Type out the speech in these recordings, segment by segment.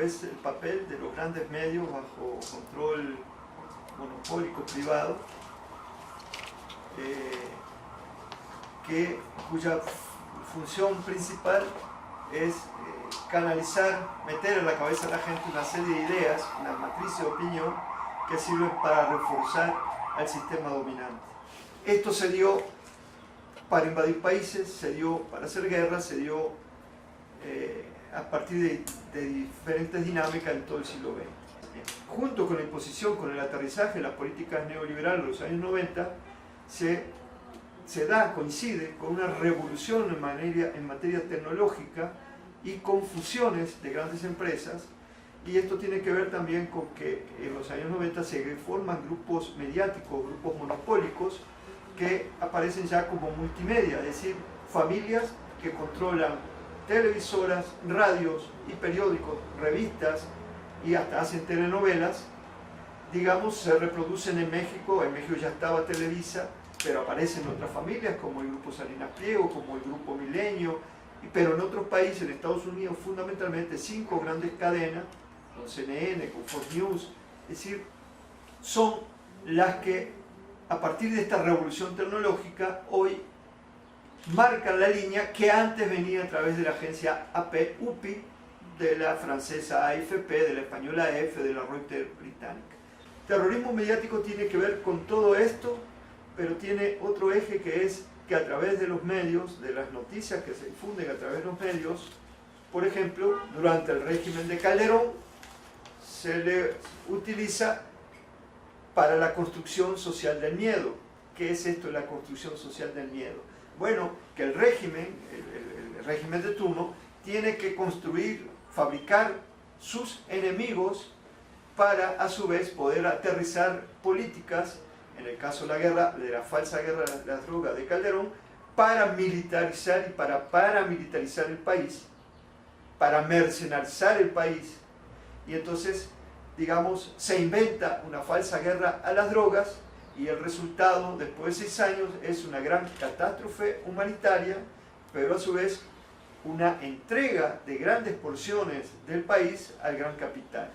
es el papel de los grandes medios bajo control monopólico privado, cuya función principal es canalizar, meter en la cabeza de la gente una serie de ideas, una matriz de opinión que sirven para reforzar al sistema dominante. Esto se dio para invadir países, se dio para hacer guerras, se dio a partir de diferentes dinámicas en todo el siglo XX. Junto con la imposición, con el aterrizaje de las políticas neoliberales de los años 90, coincide con una revolución en materia tecnológica y con fusiones de grandes empresas, y esto tiene que ver también con que en los años 90 se forman grupos mediáticos, grupos monopólicos, que aparecen ya como multimedia, es decir, familias que controlan televisoras, radios y periódicos, revistas y hasta hacen telenovelas. Digamos, se reproducen en México ya estaba Televisa, pero aparecen otras familias como el Grupo Salinas Pliego, como el Grupo Milenio, pero en otros países, en Estados Unidos, fundamentalmente 5 grandes cadenas, con CNN, con Fox News, es decir, son las que a partir de esta revolución tecnológica hoy marcan la línea que antes venía a través de la agencia AP, UPI, de la francesa AFP, de la española AF, de la Reuters británica. Terrorismo mediático tiene que ver con todo esto, pero tiene otro eje, que es que a través de los medios, de las noticias que se difunden a través de los medios, por ejemplo, durante el régimen de Calderón, se le utiliza para la construcción social del miedo. ¿Qué es esto de la construcción social del miedo? Bueno, que el régimen de turno, tiene que construir, fabricar sus enemigos para a su vez poder aterrizar políticas, en el caso de la guerra, de la falsa guerra de las drogas de Calderón, para militarizar y para paramilitarizar el país, para mercenarizar el país. Y entonces, digamos, se inventa una falsa guerra a las drogas, y el resultado, después de 6 años, es una gran catástrofe humanitaria, pero a su vez una entrega de grandes porciones del país al gran capital,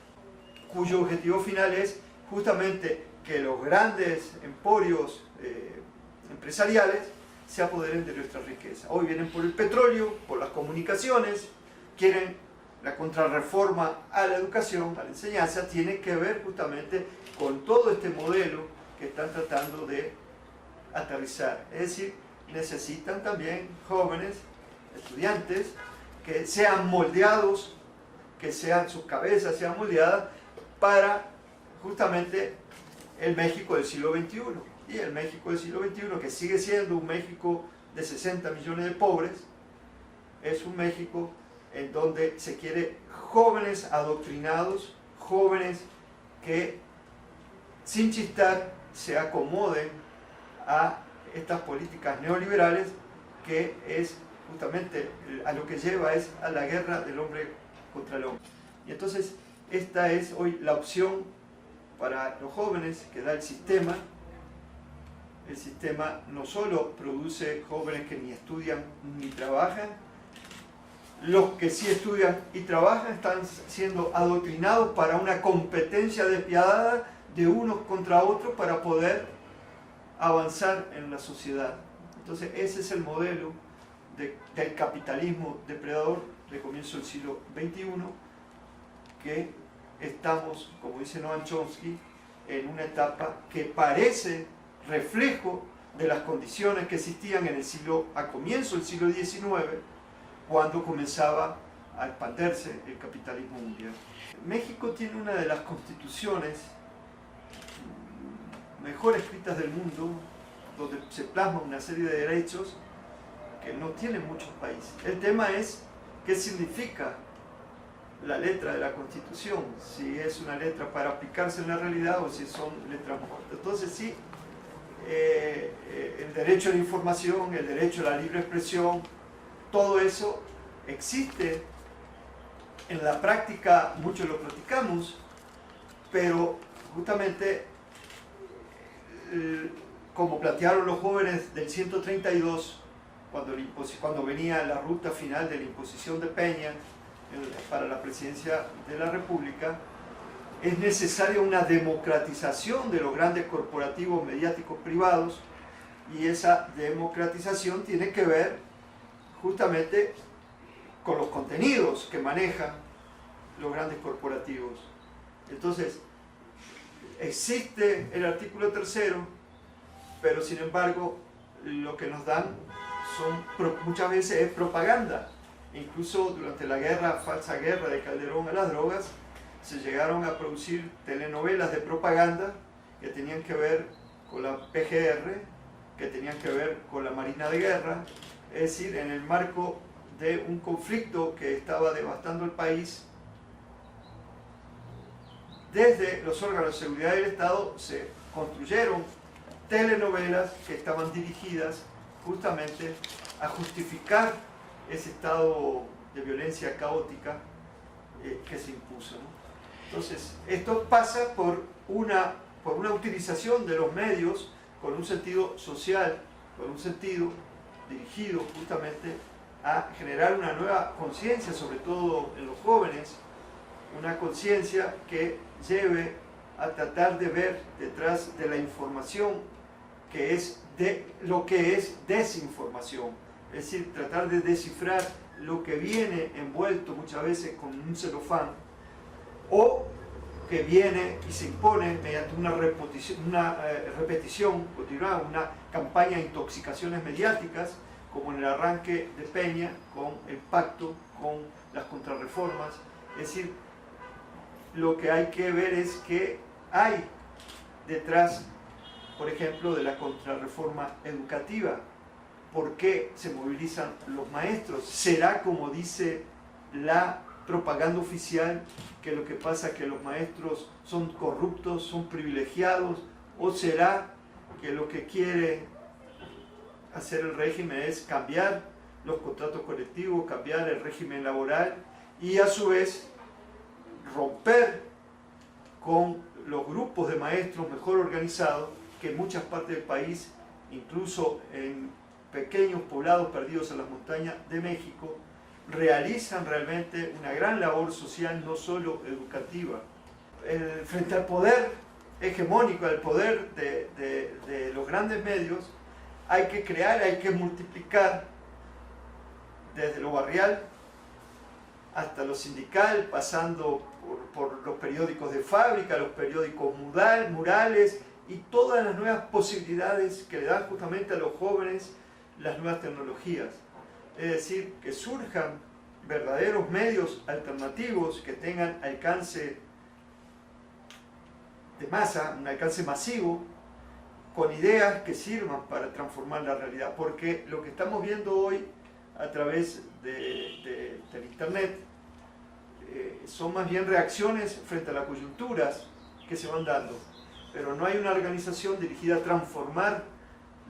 cuyo objetivo final es justamente que los grandes emporios empresariales se apoderen de nuestra riqueza. Hoy vienen por el petróleo, por las comunicaciones, quieren la contrarreforma a la educación, a la enseñanza, tiene que ver justamente con todo este modelo que están tratando de aterrizar. Es decir, necesitan también jóvenes, estudiantes, que sean moldeados, que sus cabezas sean moldeadas para justamente el México del siglo XXI. Y el México del siglo XXI, que sigue siendo un México de 60 millones de pobres, es un México en donde se quiere jóvenes adoctrinados, jóvenes que sin chistar se acomoden a estas políticas neoliberales, que es justamente a lo que lleva es a la guerra del hombre contra el hombre. Y entonces esta es hoy la opción para los jóvenes que da el sistema. El sistema no solo produce jóvenes que ni estudian ni trabajan, los que sí estudian y trabajan están siendo adoctrinados para una competencia despiadada de unos contra otros para poder avanzar en la sociedad. Entonces ese es el modelo del capitalismo depredador de comienzo del siglo XXI, que estamos, como dice Noam Chomsky, en una etapa que parece reflejo de las condiciones que existían a comienzo del siglo XIX, cuando comenzaba a expandirse el capitalismo mundial. México tiene una de las constituciones mejor escritas del mundo, donde se plasma una serie de derechos que no tienen muchos países. El tema es qué significa la letra de la Constitución, si es una letra para aplicarse en la realidad o si son letras muertas. Entonces sí, el derecho a la información, el derecho a la libre expresión, todo eso existe en la práctica, muchos lo practicamos, pero justamente como plantearon los jóvenes del 132, cuando venía la ruta final de la imposición de Peña, para la presidencia de la República, es necesaria una democratización de los grandes corporativos mediáticos privados, y esa democratización tiene que ver justamente con los contenidos que manejan los grandes corporativos. Entonces, existe el artículo 3, pero sin embargo lo que nos dan muchas veces es propaganda. Incluso durante la falsa guerra de Calderón a las drogas, se llegaron a producir telenovelas de propaganda que tenían que ver con la PGR, que tenían que ver con la Marina de Guerra, es decir, en el marco de un conflicto que estaba devastando el país. Desde los órganos de seguridad del Estado se construyeron telenovelas que estaban dirigidas justamente a justificar ese estado de violencia caótica que se impuso, ¿no? Entonces, esto pasa por una utilización de los medios con un sentido social, con un sentido dirigido justamente a generar una nueva conciencia, sobre todo en los jóvenes, una conciencia que lleve a tratar de ver detrás de la información que es lo que es desinformación, es decir, tratar de descifrar lo que viene envuelto muchas veces con un celofán, o que viene y se impone mediante una repetición continuada, una campaña de intoxicaciones mediáticas, como en el arranque de Peña con el pacto, con las contrarreformas. Es decir, lo que hay que ver es que hay detrás, por ejemplo, de la contrarreforma educativa. ¿Por qué se movilizan los maestros? ¿Será, como dice la propaganda oficial, que lo que pasa es que los maestros son corruptos, son privilegiados? ¿O será que lo que quiere hacer el régimen es cambiar los contratos colectivos, cambiar el régimen laboral y a su vez romper con los grupos de maestros mejor organizados que en muchas partes del país, incluso en pequeños poblados perdidos en las montañas de México, realizan realmente una gran labor social, no solo educativa? Frente al poder hegemónico, al poder de los grandes medios, hay que crear, hay que multiplicar desde lo barrial hasta lo sindical, pasando por los periódicos de fábrica, los periódicos murales y todas las nuevas posibilidades que le dan justamente a los jóvenes las nuevas tecnologías. Es decir, que surjan verdaderos medios alternativos que tengan alcance de masa, un alcance masivo, con ideas que sirvan para transformar la realidad. Porque lo que estamos viendo hoy a través del Internet son más bien reacciones frente a las coyunturas que se van dando, pero no hay una organización dirigida a transformar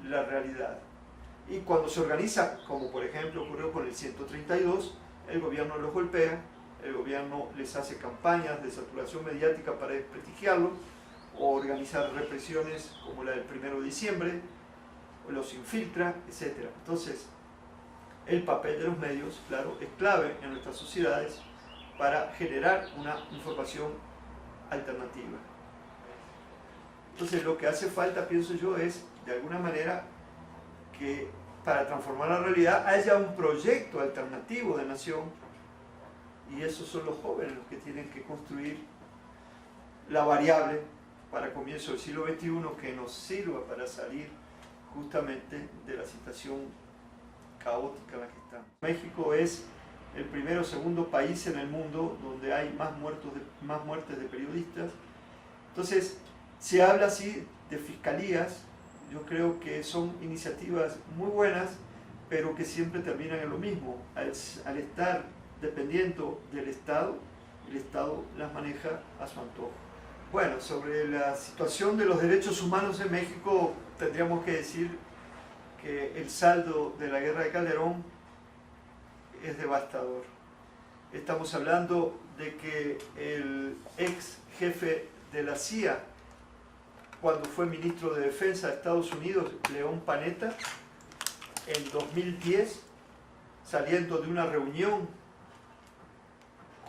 la realidad. Y cuando se organiza, como por ejemplo ocurrió con el 132, el gobierno los golpea, el gobierno les hace campañas de saturación mediática para desprestigiarlos, o organizar represiones como la del 1 de diciembre, o los infiltra, etc. Entonces, el papel de los medios, claro, es clave en nuestras sociedades para generar una información alternativa. Entonces, lo que hace falta, pienso yo, es, de alguna manera, que para transformar la realidad haya un proyecto alternativo de nación, y esos son los jóvenes los que tienen que construir la variable para comienzo del siglo XXI que nos sirva para salir justamente de la situación caótica en la que estamos. México es el primero o segundo país en el mundo donde hay más muertes de periodistas. Entonces, se habla así de fiscalías. Yo creo que son iniciativas muy buenas, pero que siempre terminan en lo mismo. Al estar dependiendo del Estado, el Estado las maneja a su antojo. Bueno, sobre la situación de los derechos humanos en México, tendríamos que decir que el saldo de la guerra de Calderón es devastador. Estamos hablando de que el ex jefe de la CIA, cuando fue ministro de Defensa de Estados Unidos, León Panetta, en 2010, saliendo de una reunión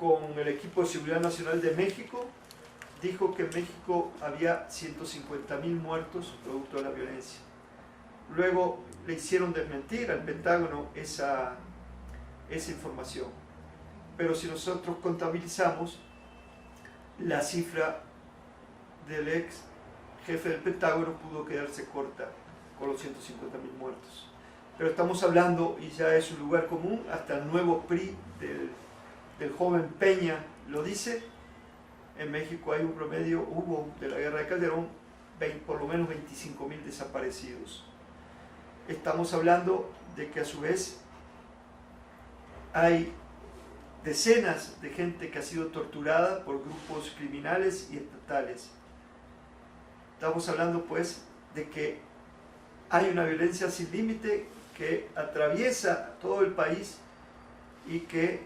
con el equipo de Seguridad Nacional de México, dijo que en México había 150.000 muertos producto de la violencia. Luego le hicieron desmentir al Pentágono esa información. Pero si nosotros contabilizamos, la cifra del ex jefe del Pentágono pudo quedarse corta con los 150.000 muertos. Pero estamos hablando, y ya es un lugar común, hasta el nuevo PRI del joven Peña lo dice, en México hay un promedio, hubo de la guerra de Calderón, por lo menos 25.000 desaparecidos. Estamos hablando de que a su vez hay decenas de gente que ha sido torturada por grupos criminales y estatales. Estamos hablando pues de que hay una violencia sin límite que atraviesa todo el país y que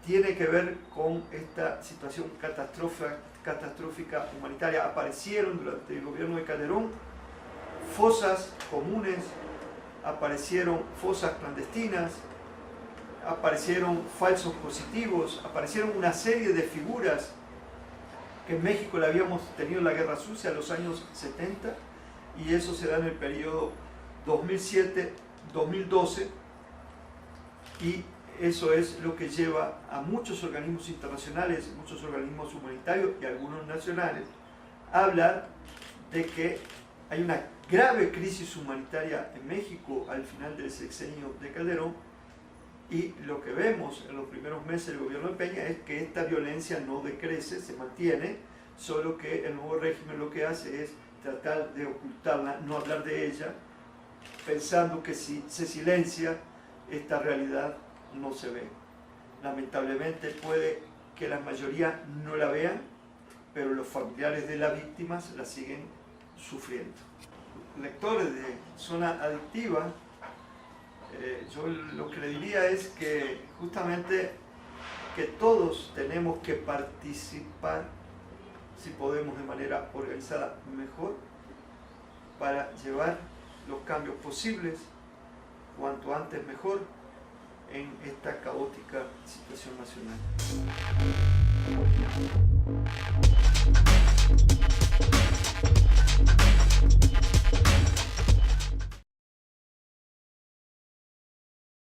tiene que ver con esta situación catastrófica humanitaria. Aparecieron durante el gobierno de Calderón fosas comunes, aparecieron fosas clandestinas, aparecieron falsos positivos, aparecieron una serie de figuras que en México la habíamos tenido en la Guerra Sucia en los años 70, y eso se da en el periodo 2007-2012, y eso es lo que lleva a muchos organismos internacionales, muchos organismos humanitarios y algunos nacionales a hablar de que hay una grave crisis humanitaria en México al final del sexenio de Calderón, y lo que vemos en los primeros meses del gobierno de Peña es que esta violencia no decrece, se mantiene, solo que el nuevo régimen lo que hace es tratar de ocultarla, no hablar de ella, pensando que si se silencia, esta realidad no se ve. Lamentablemente puede que la mayoría no la vean, pero los familiares de las víctimas la siguen sufriendo. Lectores de Zona Adictiva, yo lo que le diría es que justamente que todos tenemos que participar, si podemos de manera organizada mejor, para llevar los cambios posibles, cuanto antes mejor, en esta caótica situación nacional.